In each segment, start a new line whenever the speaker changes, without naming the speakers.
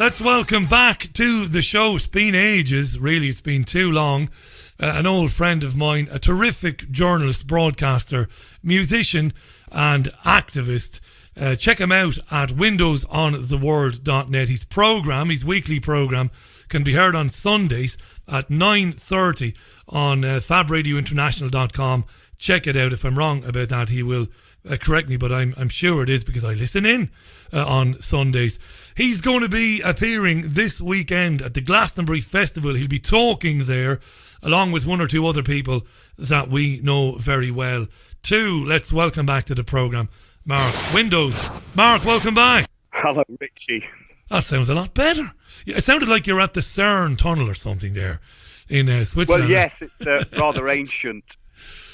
Let's welcome back to the show. It's been ages, really. It's been too long. An old friend of mine, a terrific journalist, broadcaster, musician and activist. Check him out at windowsontheworld.net. His weekly programme, can be heard on Sundays at 9:30 on fabradiointernational.com. Check it out. If I'm wrong about that, he will correct me, but I'm sure it is because I listen in on Sundays. He's going to be appearing this weekend at the Glastonbury Festival. He'll be talking there along with one or two other people that we know very well too. Let's welcome back to the programme Mark Windows. Mark, welcome back.
Hello, Richie.
That sounds a lot better. It sounded like you're at the CERN tunnel or something there in Switzerland.
Well, yes, it's a rather ancient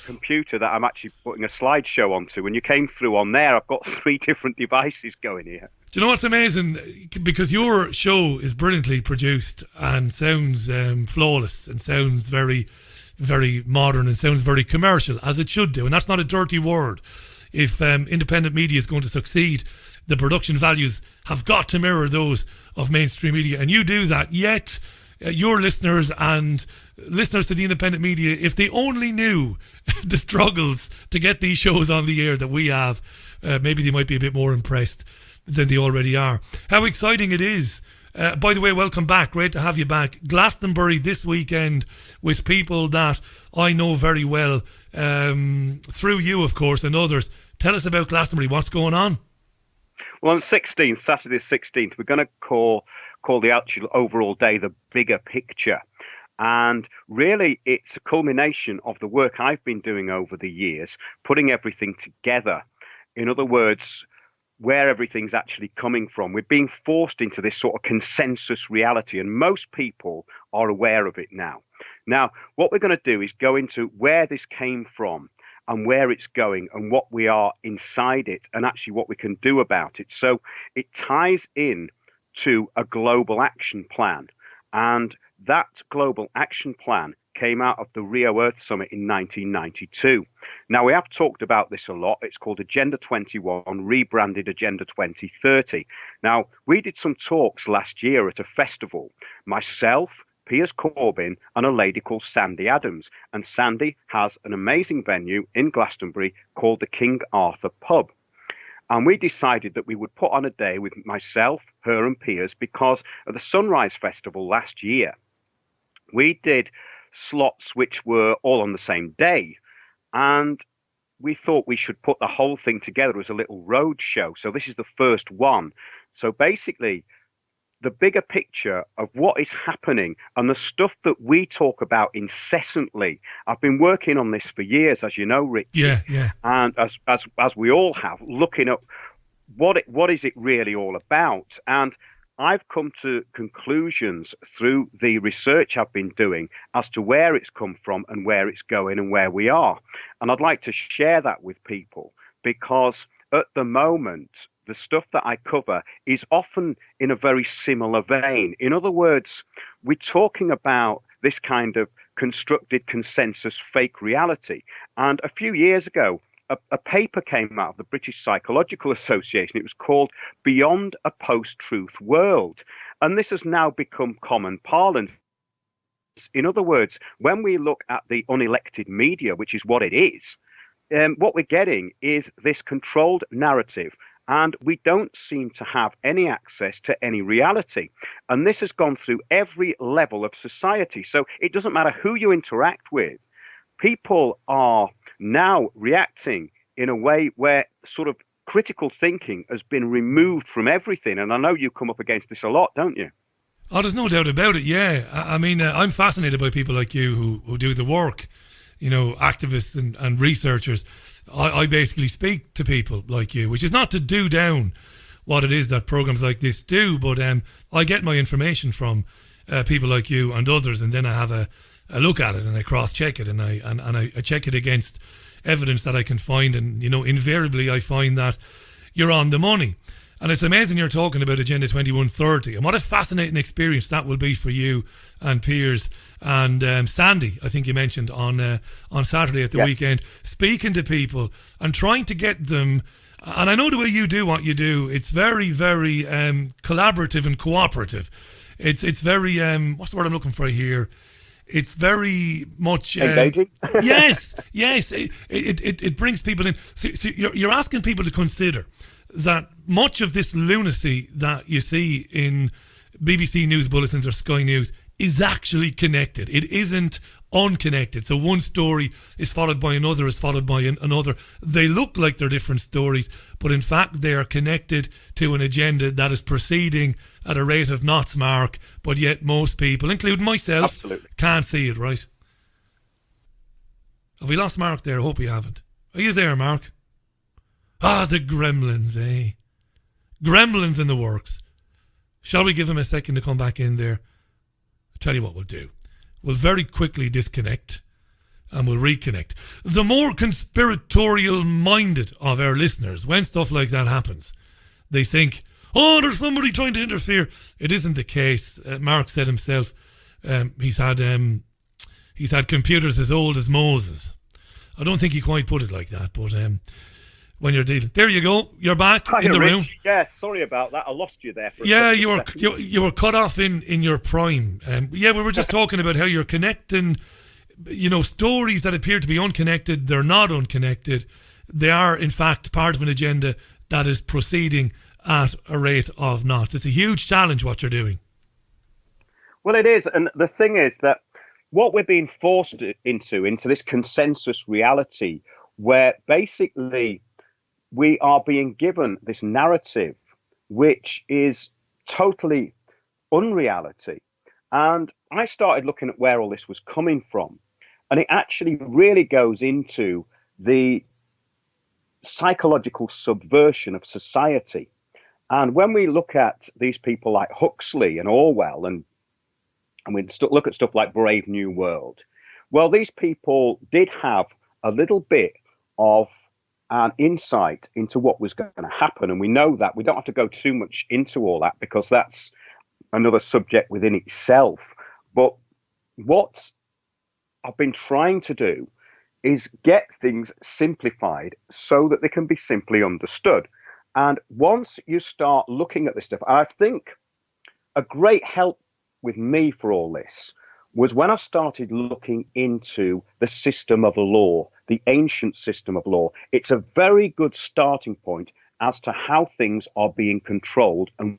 computer that I'm actually putting a slideshow onto. When you came through on there, I've got 3 different devices going here.
Do you know what's amazing? Because your show is brilliantly produced and sounds flawless and sounds very, very modern and sounds very commercial, as it should do. And that's not a dirty word. If independent media is going to succeed, the production values have got to mirror those of mainstream media, and you do that. Yet your listeners and listeners to the independent media, if they only knew the struggles to get these shows on the air that we have, maybe they might be a bit more impressed than they already are. How exciting it is. By the way, welcome back. Great to have you back. Glastonbury this weekend with people that I know very well, through you, of course, and others. Tell us about Glastonbury. What's going on?
Well, on Saturday the 16th, we're going to call the actual overall day the bigger picture. And really, it's a culmination of the work I've been doing over the years, putting everything together. In other words, where everything's actually coming from. We're being forced into this sort of consensus reality, and most people are aware of it now. Now, what we're going to do is go into where this came from and where it's going and what we are inside it and actually what we can do about it. So it ties in to a global action plan. And that global action plan came out of the Rio Earth Summit in 1992. Now, we have talked about this a lot. It's called Agenda 21, rebranded Agenda 2030. Now, we did some talks last year at a festival. Myself, Piers Corbyn, and a lady called Sandy Adams. And Sandy has an amazing venue in Glastonbury called the King Arthur Pub. And we decided that we would put on a day with myself, her and Piers, because at the Sunrise Festival last year, we did slots which were all on the same day. And we thought we should put the whole thing together as a little road show. So this is the first one. So basically, the bigger picture of what is happening and the stuff that we talk about incessantly. I've been working on this for years, as you know, Rich.
Yeah.
And as we all have, looking at what is it really all about. And I've come to conclusions through the research I've been doing as to where it's come from and where it's going and where we are. And I'd like to share that with people because at the moment, the stuff that I cover is often in a very similar vein. In other words, we're talking about this kind of constructed consensus fake reality. And a few years ago, a paper came out of the British Psychological Association. It was called Beyond a Post-Truth World. And this has now become common parlance. In other words, when we look at the unelected media, which is what it is, what we're getting is this controlled narrative. And we don't seem to have any access to any reality. And this has gone through every level of society. So it doesn't matter who you interact with. People are now reacting in a way where sort of critical thinking has been removed from everything. And I know you come up against this a lot, don't you?
Oh, there's no doubt about it, yeah. I mean, I'm fascinated by people like you who do the work, you know, activists and researchers. I basically speak to people like you, which is not to do down what it is that programs like this do, but I get my information from people like you and others, and then I have a look at it and I cross-check it and I check it against evidence that I can find, and you know, invariably I find that you're on the money. And it's amazing you're talking about Agenda 2130, and what a fascinating experience that will be for you and Piers and Sandy, I think you mentioned on Saturday at the weekend, speaking to people and trying to get them And I know the way you do what you do, it's very, very collaborative and cooperative. It's very, what's the word I'm looking for here? It's very much
engaging.
Yes. It brings people in. So you're asking people to consider that much of this lunacy that you see in BBC News bulletins or Sky News is actually connected. It isn't unconnected. So one story is followed by another, is followed by another. They look like they're different stories, but in fact they are connected to an agenda that is proceeding at a rate of knots, Mark, but yet most people, including myself,
Absolutely.
can't see it, right? Have we lost Mark there? I hope we haven't. Are you there, Mark? The gremlins, eh? Gremlins in the works. Shall we give him a second to come back in there? I'll tell you what we'll do. We'll very quickly disconnect and we'll reconnect. The more conspiratorial minded of our listeners, when stuff like that happens, they think, oh, there's somebody trying to interfere. It isn't the case. Mark said himself, he's had computers as old as Moses. I don't think he quite put it like that, but when you're dealing, there you go. You're back in the room.
Yeah, sorry about that. I lost you there.
You were cut off in your prime. We were just talking about how you're connecting, stories that appear to be unconnected. They're not unconnected. They are, in fact, part of an agenda that is proceeding at a rate of knots. It's a huge challenge what you're doing.
Well, it is, and the thing is that what we're being forced into this consensus reality, where basically we are being given this narrative which is totally unreality. And I started looking at where all this was coming from, and it actually really goes into the psychological subversion of society. And when we look at these people like Huxley and Orwell, and we look at stuff like Brave New World, well, these people did have a little bit of an insight into what was going to happen. And we know that. We don't have to go too much into all that because that's another subject within itself. But what I've been trying to do is get things simplified so that they can be simply understood. And once you start looking at this stuff, I think a great help with me for all this was when I started looking into the system of law, the ancient system of law. It's a very good starting point as to how things are being controlled and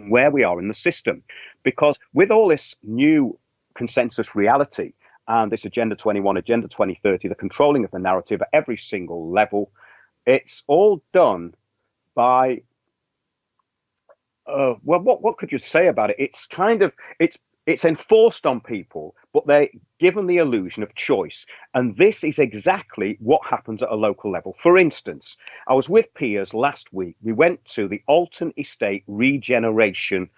where we are in the system. Because with all this new consensus reality and this Agenda 21, Agenda 2030, the controlling of the narrative at every single level, it's all done by, what could you say about it? It's kind of, it's enforced on people, but they're given the illusion of choice. And this is exactly what happens at a local level. For instance, I was with Piers last week. We went to the Alton Estate Regeneration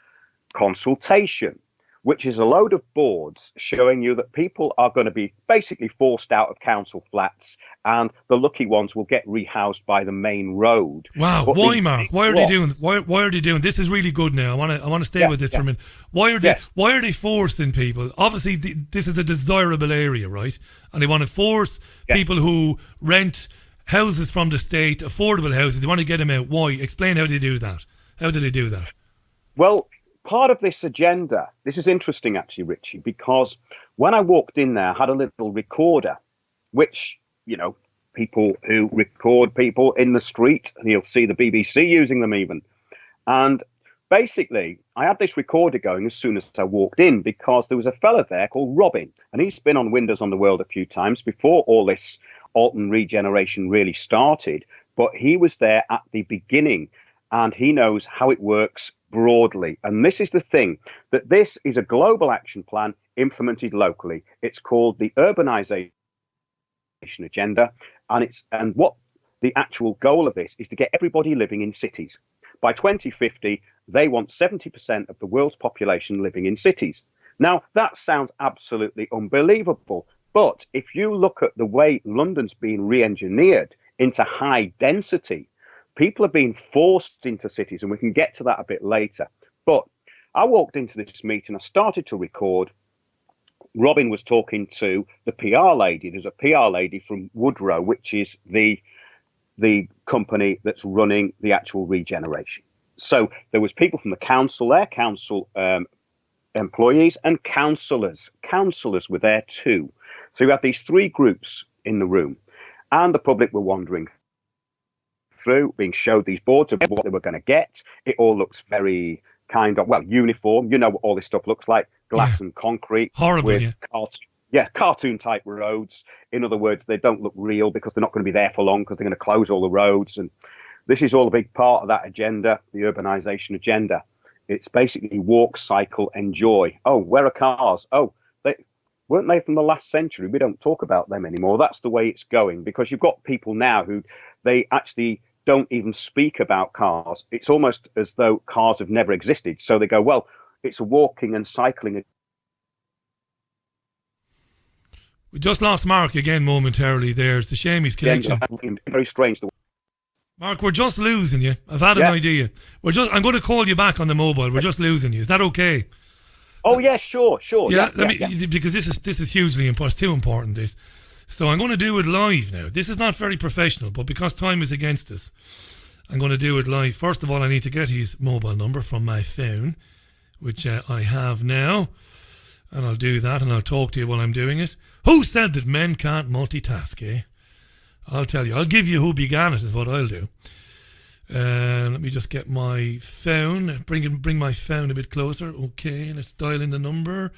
Consultation, which is a load of boards showing you that people are going to be basically forced out of council flats and the lucky ones will get rehoused by the main road.
Wow. But why, Mark? Why are they doing? Why are they doing? This is really good now. I want to stay with this for a minute. Why are they forcing people? Obviously, this is a desirable area, right? And they want to force people who rent houses from the state, affordable houses. They want to get them out. Why? Explain how they do that. How do they do that?
Well, part of this agenda, this is interesting actually, Richie, because when I walked in there, I had a little recorder, which, people who record people in the street, you'll see the BBC using them even. And basically, I had this recorder going as soon as I walked in because there was a fella there called Robin, and he's been on Windows on the World a few times before all this Alton regeneration really started, but he was there at the beginning and he knows how it works broadly. And this is the thing, that this is a global action plan implemented locally. It's called the Urbanization Agenda, and what the actual goal of this is to get everybody living in cities. By 2050, they want 70% of the world's population living in cities. Now, that sounds absolutely unbelievable, but if you look at the way London's been re-engineered into high density, people are being forced into cities, and we can get to that a bit later. But I walked into this meeting, I started to record. Robin was talking to the PR lady. There's a PR lady from Woodrow, which is the the company that's running the actual regeneration. So there was people from the council there, council employees and councillors. Councillors were there too. So you had these three groups in the room, and the public were wandering through, being showed these boards of what they were going to get. It all looks very kind of, well, uniform. You know what all this stuff looks like, glass and concrete.
Horrible,
with cartoon type roads. In other words, they don't look real because they're not going to be there for long because they're going to close all the roads. And this is all a big part of that agenda, the urbanization agenda. It's basically walk, cycle, enjoy. Oh, where are cars? Oh, weren't they from the last century? We don't talk about them anymore. That's the way it's going, because you've got people now who they actually don't even speak about cars. It's almost as though cars have never existed. So they go, well, it's walking and cycling.
We just lost Mark again momentarily there. It's a shame his connection.
Very strange.
Mark, we're just losing you. I've had an idea. I'm going to call you back on the mobile. We're just losing you. Is that okay?
Oh yeah, sure.
Yeah, because this is hugely important. It's too important, this. So I'm going to do it live now. This is not very professional, but because time is against us, I'm going to do it live. First of all, I need to get his mobile number from my phone, which I have now. And I'll do that, and I'll talk to you while I'm doing it. Who said that men can't multitask, eh? I'll tell you. I'll give you who began it, is what I'll do. Let me just get my phone. Bring my phone a bit closer. Okay, let's dial in the number.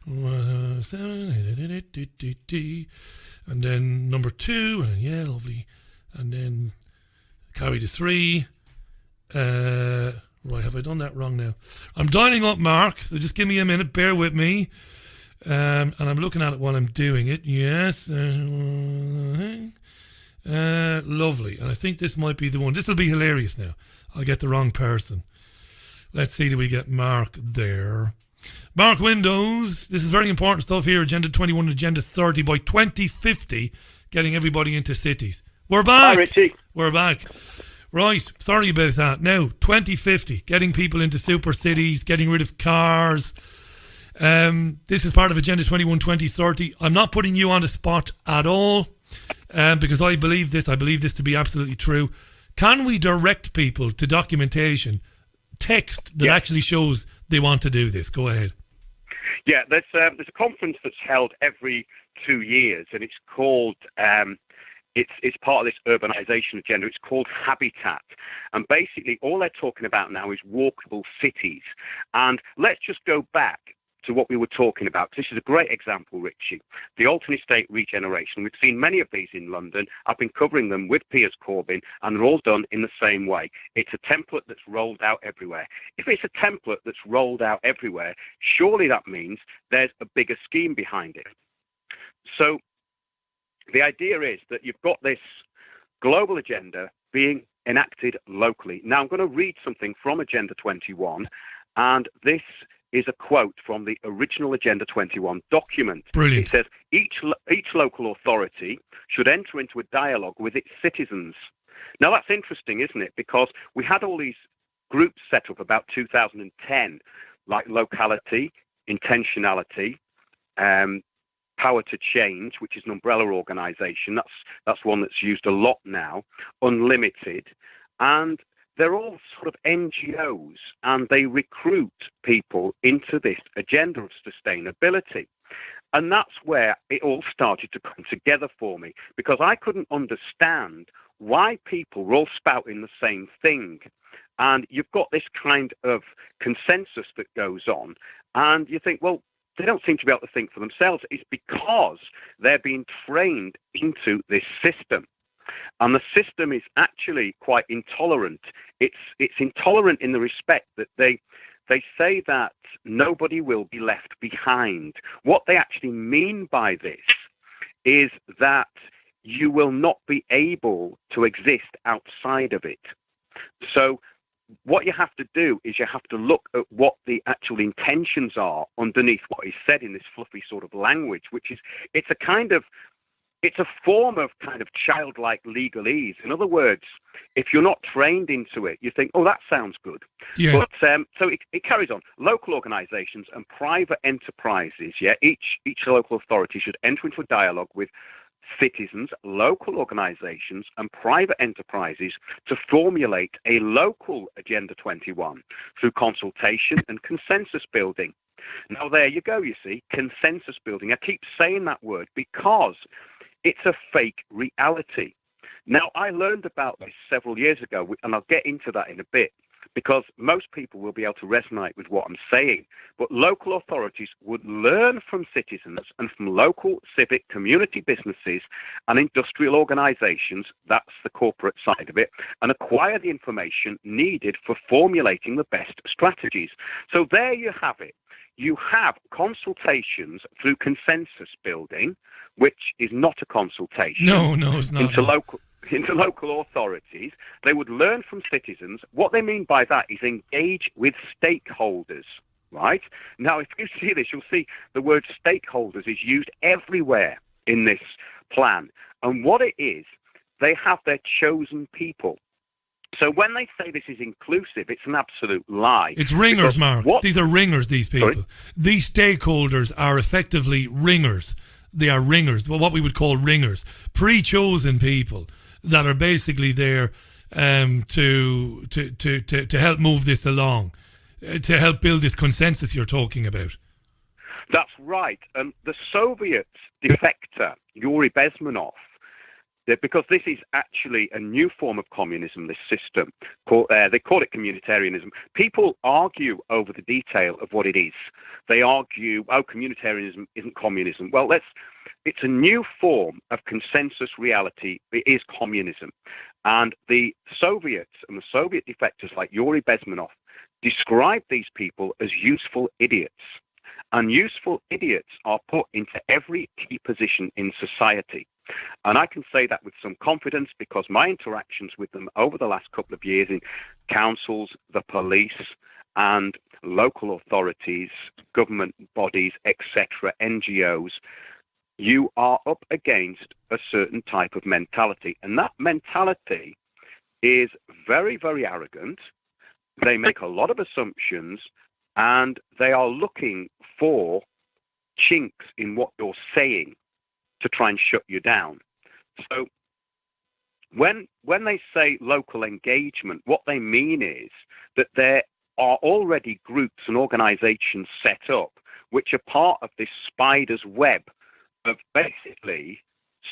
And then number 2. And yeah, lovely. And then carry the 3. Right, have I done that wrong now? I'm dialing up Mark, so just give me a minute, bear with me. And I'm looking at it while I'm doing it. Yes. Lovely. And I think this might be the one. This will be hilarious now. I'll get the wrong person. Let's see, do we get Mark there? Mark Windows. This is very important stuff here. Agenda 21 and Agenda 30 by 2050, getting everybody into cities. We're back.
Hi, Richie.
We're back. Right, sorry about that. Now, 2050, getting people into super cities, getting rid of cars. This is part of Agenda 21 2030. I'm not putting you on the spot at all, because I believe this to be absolutely true. Can we direct people to documentation, text that actually shows they want to do this? Go ahead.
Yeah, there's a conference that's held every 2 years, and it's called... It's part of this urbanization agenda. It's called Habitat. And basically all they're talking about now is walkable cities. And let's just go back to what we were talking about. This is a great example, Richie. The alternate state regeneration. We've seen many of these in London. I've been covering them with Piers Corbyn, and they're all done in the same way. It's a template that's rolled out everywhere. If it's a template that's rolled out everywhere, surely that means there's a bigger scheme behind it. So the idea is that you've got this global agenda being enacted locally. Now, I'm going to read something from Agenda 21, and this is a quote from the original Agenda 21 document.
Brilliant.
It says, each local authority should enter into a dialogue with its citizens. Now, that's interesting, isn't it? Because we had all these groups set up about 2010, like locality, intentionality, Power to Change, which is an umbrella organisation. That's one that's used a lot now. Unlimited, and they're all sort of NGOs, and they recruit people into this agenda of sustainability. And that's where it all started to come together for me, because I couldn't understand why people were all spouting the same thing. And you've got this kind of consensus that goes on, and you think, well, they don't seem to be able to think for themselves. It's because they're being trained into this system. And the system is actually quite intolerant. It's intolerant in the respect that they say that nobody will be left behind. What they actually mean by this is that you will not be able to exist outside of it. So what you have to do is you have to look at what the actual intentions are underneath what is said in this fluffy sort of language, which is, it's a form of kind of childlike legalese. In other words, if you're not trained into it, you think, oh, that sounds good.
Yeah.
But so it carries on. Local organizations and private enterprises, each local authority should enter into a dialogue with citizens, local organisations and private enterprises to formulate a local Agenda 21 through consultation and consensus building. Now, there you go, you see, consensus building. I keep saying that word because it's a fake reality. Now, I learned about this several years ago, and I'll get into that in a bit, because most people will be able to resonate with what I'm saying. But local authorities would learn from citizens and from local civic community businesses and industrial organisations, that's the corporate side of it, and acquire the information needed for formulating the best strategies. So there you have it. You have consultations through consensus building, which is not a consultation.
No, it's not.
Into local authorities. They would learn from citizens. What they mean by that is engage with stakeholders, right? Now, if you see this, you'll see the word stakeholders is used everywhere in this plan. And what it is, they have their chosen people. So when they say this is inclusive, it's an absolute lie.
It's ringers, Mark. These are ringers, these people.
Sorry?
These stakeholders are effectively ringers. They are ringers, what we would call ringers. Pre-chosen people that are basically there to help move this along, to help build this consensus you're talking about.
That's right. The Soviet defector, Yuri Bezmenov, because this is actually a new form of communism, this system. They call it communitarianism. People argue over the detail of what it is. They argue, communitarianism isn't communism. Well, it's a new form of consensus reality. It is communism. And the Soviets and the Soviet defectors like Yuri Bezmenov describe these people as useful idiots. And useful idiots are put into every key position in society. And I can say that with some confidence because my interactions with them over the last couple of years in councils, the police, and local authorities, government bodies, etc., NGOs, you are up against a certain type of mentality. And that mentality is very, very arrogant. They make a lot of assumptions, and they are looking for chinks in what you're saying to try and shut you down. So when they say local engagement, what they mean is that there are already groups and organizations set up which are part of this spider's web of basically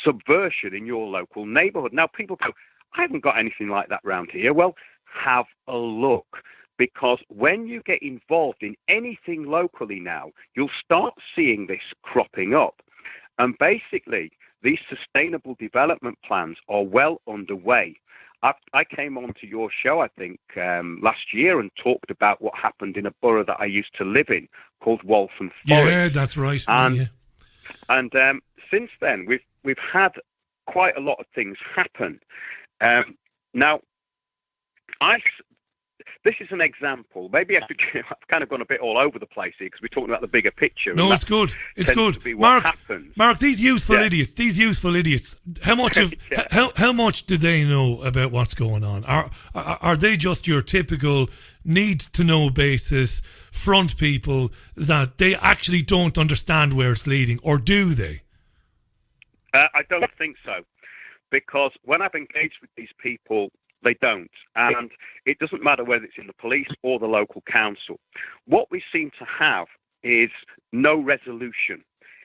subversion in your local neighborhood. Now, people go, I haven't got anything like that around here. Well, have a look. Because when you get involved in anything locally now, you'll start seeing this cropping up. And basically, these sustainable development plans are well underway. I came on to your show, I think, last year and talked about what happened in a borough that I used to live in called Waltham Forest.
Yeah, that's right.
And since then, we've had quite a lot of things happen. Now, this is an example. Maybe I've kind of gone a bit all over the place here because we're talking about the bigger picture.
No, it's good. It's good. Mark, these useful idiots. How much how much do they know about what's going on? Are they just your typical need to know basis front people that they actually don't understand where it's leading, or do they?
I don't think so, because when I've engaged with these people, they don't. And it doesn't matter whether it's in the police or the local council. What we seem to have is no resolution.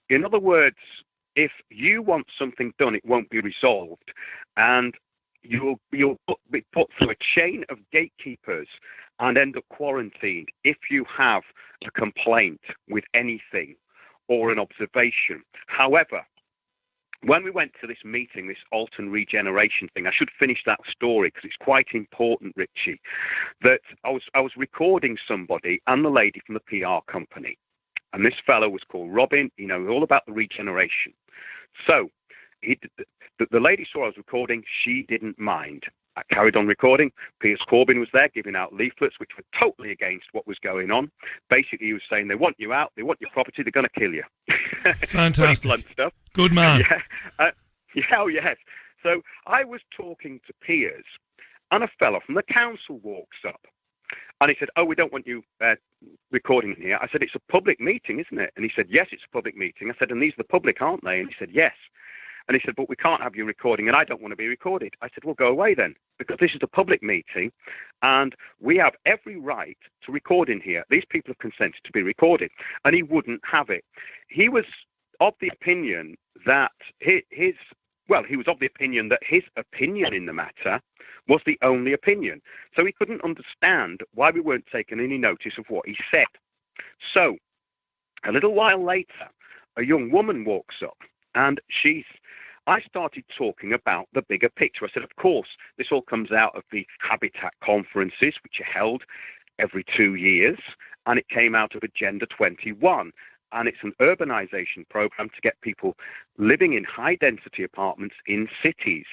In other words, if you want something done, it won't be resolved. And you'll be put through a chain of gatekeepers and end up quarantined if you have a complaint with anything or an observation. However, when we went to this meeting, this Alton regeneration thing, I should finish that story because it's quite important, Richie, that I was recording somebody and the lady from the PR company. And this fellow was called Robin, all about the regeneration. So the lady saw I was recording. She didn't mind. I carried on recording. Piers Corbyn was there giving out leaflets, which were totally against what was going on. Basically, he was saying, they want you out, they want your property, they're going to kill you.
Fantastic.
Blunt stuff.
Good man.
Yes. So I was talking to Piers, and a fellow from the council walks up. And he said, we don't want you recording here. I said, it's a public meeting, isn't it? And he said, yes, it's a public meeting. I said, and these are the public, aren't they? And he said, yes. And he said, but we can't have you recording, and I don't want to be recorded. I said, well, go away then, because this is a public meeting, and we have every right to record in here. These people have consented to be recorded. And he wouldn't have it. He was of the opinion that he was of the opinion that his opinion in the matter was the only opinion. So he couldn't understand why we weren't taking any notice of what he said. So a little while later, a young woman walks up, and I started talking about the bigger picture. I said, of course, this all comes out of the Habitat conferences, which are held every 2 years, and it came out of Agenda 21. And it's an urbanization program to get people living in high-density apartments in cities.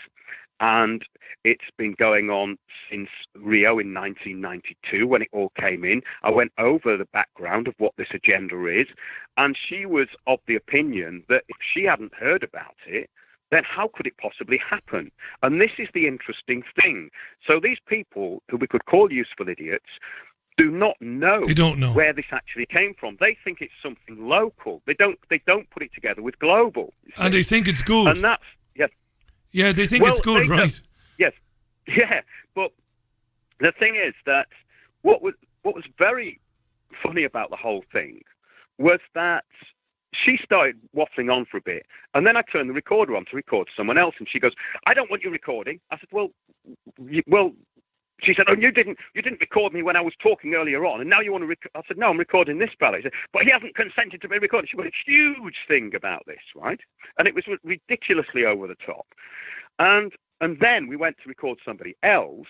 And it's been going on since Rio in 1992 when it all came in. I went over the background of what this agenda is, and she was of the opinion that if she hadn't heard about it, then how could it possibly happen? And this is the interesting thing. So these people, who we could call useful idiots, do not know, where this actually came from. They think it's something local. They don't put it together with global.
And they think it's good.
And that's, yes.
Yeah, they think it's good, right?
Yes. Yeah. But the thing is that what was very funny about the whole thing was that she started waffling on for a bit, and then I turned the recorder on to record someone else, and she goes, I don't want you recording. I said, well, she said, oh, you didn't record me when I was talking earlier on, and now you want to record. I said, no, I'm recording this fella. She said, but he hasn't consented to be recorded. She got a huge thing about this, right? And it was ridiculously over the top. And then we went to record somebody else,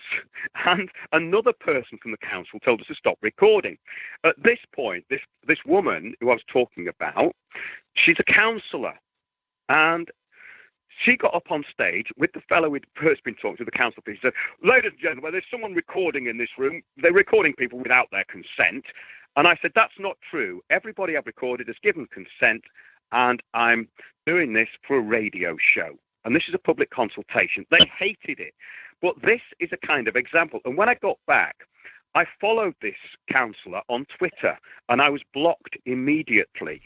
and another person from the council told us to stop recording. At this point, this woman who I was talking about, she's a councillor, and she got up on stage with the fellow who'd first been talking to the council people. She said, ladies and gentlemen, there's someone recording in this room. They're recording people without their consent. And I said, that's not true. Everybody I've recorded has given consent, and I'm doing this for a radio show. And this is a public consultation. They hated it. But this is a kind of example. And when I got back, I followed this councillor on Twitter, and I was blocked immediately.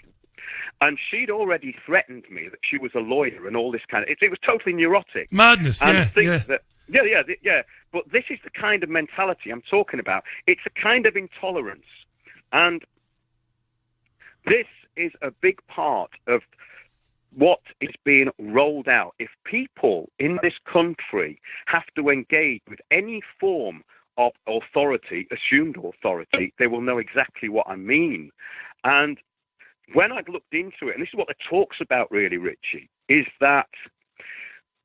And she'd already threatened me that she was a lawyer and all this kind of... It was totally neurotic.
Madness,
and
yeah.
Yeah. But this is the kind of mentality I'm talking about. It's a kind of intolerance. And this is a big part of what is being rolled out. If people in this country have to engage with any form of authority, assumed authority, they will know exactly what I mean. And when I've looked into it, and this is what the talk's about really, Richie, is that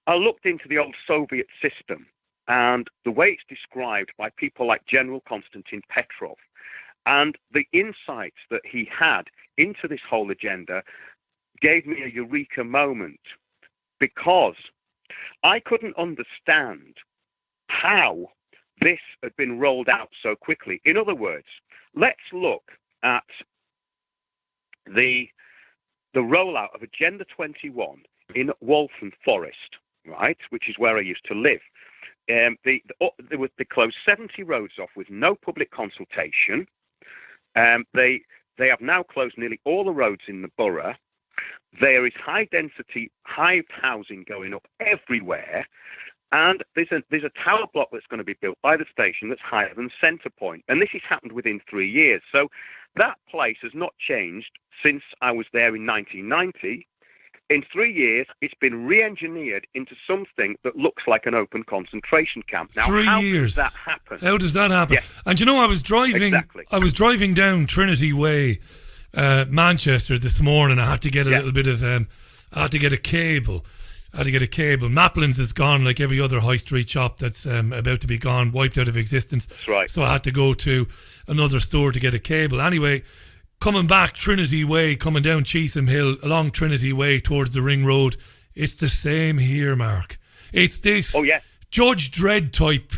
I looked into the old Soviet system and the way it's described by people like General Konstantin Petrov, and the insights that he had into this whole agenda gave me a eureka moment, because I couldn't understand how this had been rolled out so quickly. In other words, let's look at the rollout of Agenda 21 in Waltham Forest, right, which is where I used to live. They closed 70 roads off with no public consultation. They have now closed nearly all the roads in the borough. There is high-density, high housing going up everywhere, and there's a tower block that's going to be built by the station that's higher than Centre Point, and this has happened within 3 years. So that place has not changed since I was there in 1990. In 3 years, it's been re-engineered into something that looks like an open concentration camp. Now,
3 years.
Does that happen?
How does that happen?
Yes.
And you know, I was driving down Trinity Way, Manchester this morning. I had to get a little bit of, I had to get a cable. Maplin's is gone, like every other high street shop that's about to be gone, wiped out of existence.
That's right.
So I had to go to another store to get a cable. Anyway, coming back Trinity Way, coming down Cheetham Hill, along Trinity Way towards the Ring Road, it's the same here, Mark. It's this Judge Dredd type.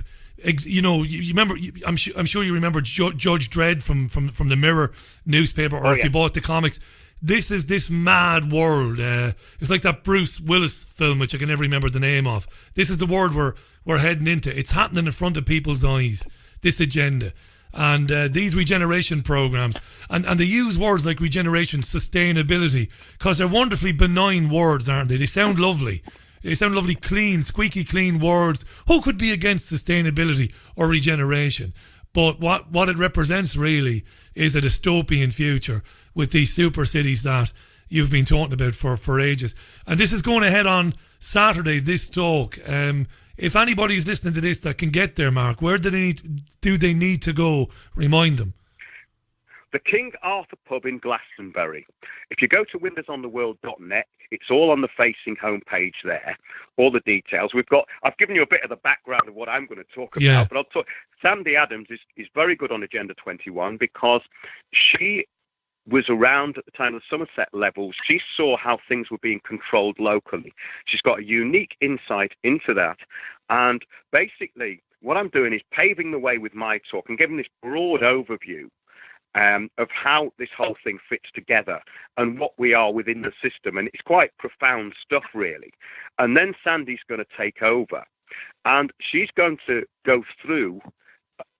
You know, you remember? I'm sure you remember Judge Dredd from the Mirror newspaper, or if you bought the comics. This is this mad world. It's like that Bruce Willis film, which I can never remember the name of. This is the world we're heading into. It's happening in front of people's eyes, this agenda. And these regeneration programs, and they use words like regeneration, sustainability, because they're wonderfully benign words, aren't they? They sound lovely. They sound lovely, clean, squeaky clean words. Who could be against sustainability or regeneration? But what it represents really is a dystopian future with these super cities that you've been talking about for ages. And this is going ahead on Saturday, this talk. If anybody's listening to this that can get there, Mark, where do they need to go? Remind them.
The King Arthur pub in Glastonbury. If you go to windowsontheworld.net, it's all on the facing homepage there, all the details. I've given you a bit of the background of what I'm going to talk about, but I'll talk. Sandy Adams is very good on Agenda 21 because she was around at the time of the Somerset levels. She saw how things were being controlled locally. She's got a unique insight into that. And basically, what I'm doing is paving the way with my talk and giving this broad overview of how this whole thing fits together and what we are within the system. And it's quite profound stuff, really. And then Sandy's going to take over. And she's going to go through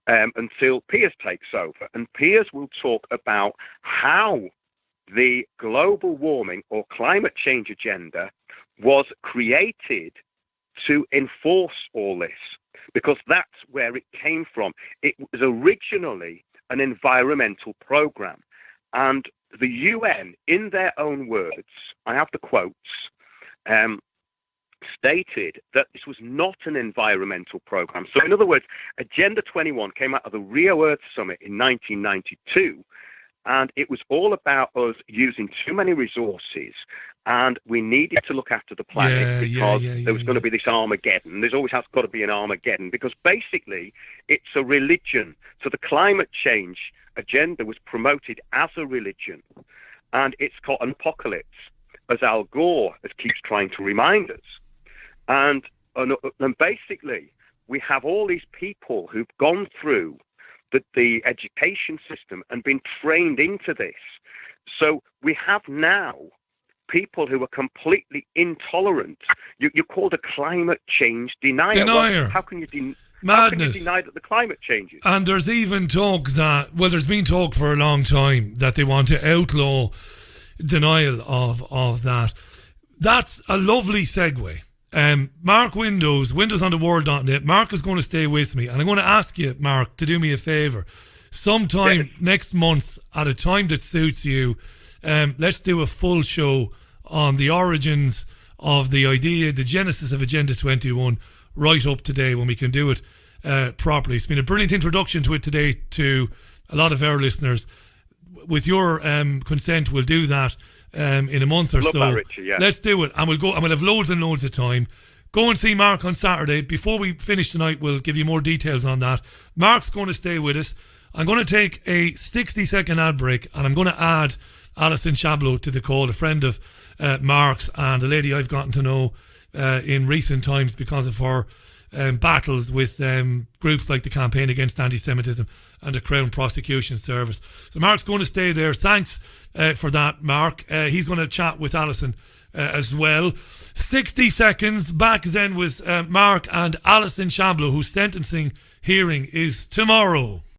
until Piers takes over. And Piers will talk about how the global warming or climate change agenda was created to enforce all this, because that's where it came from. It was originally an environmental program. And the UN, in their own words, I have the quotes, stated that this was not an environmental program. So in other words, Agenda 21 came out of the Rio Earth Summit in 1992, and it was all about us using too many resources, and we needed to look after the planet because there was going to be this Armageddon. There's always has got to be an Armageddon, because basically it's a religion. So the climate change agenda was promoted as a religion, and it's called an apocalypse, as Al Gore keeps trying to remind us. And basically, we have all these people who've gone through the education system and been trained into this. So we have now people who are completely intolerant. You're called a climate change denier. Well, how can you
Madness.
Deny that the climate changes?
And there's even talk that, well, there's been talk for a long time that they want to outlaw denial of that. That's a lovely segue. Mark windowsontheworld.net. Mark is going to stay with me, and I'm going to ask you, Mark, to do me a favour. Sometime next month, at a time that suits you, let's do a full show on the origins of the idea, the genesis of Agenda 21, right up today, when we can do it properly. It's been a brilliant introduction to it today to a lot of our listeners. With your consent, we'll do that in a month or so.
That, Richie,
Let's do it, and we'll have loads and loads of time. Go and see Mark on Saturday. Before we finish tonight, we'll give you more details on that. Mark's going to stay with us. I'm going to take a 60-second ad break, and I'm going to add Alison Chablow to the call, a friend of Mark's and a lady I've gotten to know in recent times because of her battles with groups like the Campaign Against Anti-Semitism and the Crown Prosecution Service. So Mark's going to stay there. Thanks for that, Mark. He's going to chat with Alison as well. 60 seconds back then with Mark and Alison Chablow, whose sentencing hearing is tomorrow.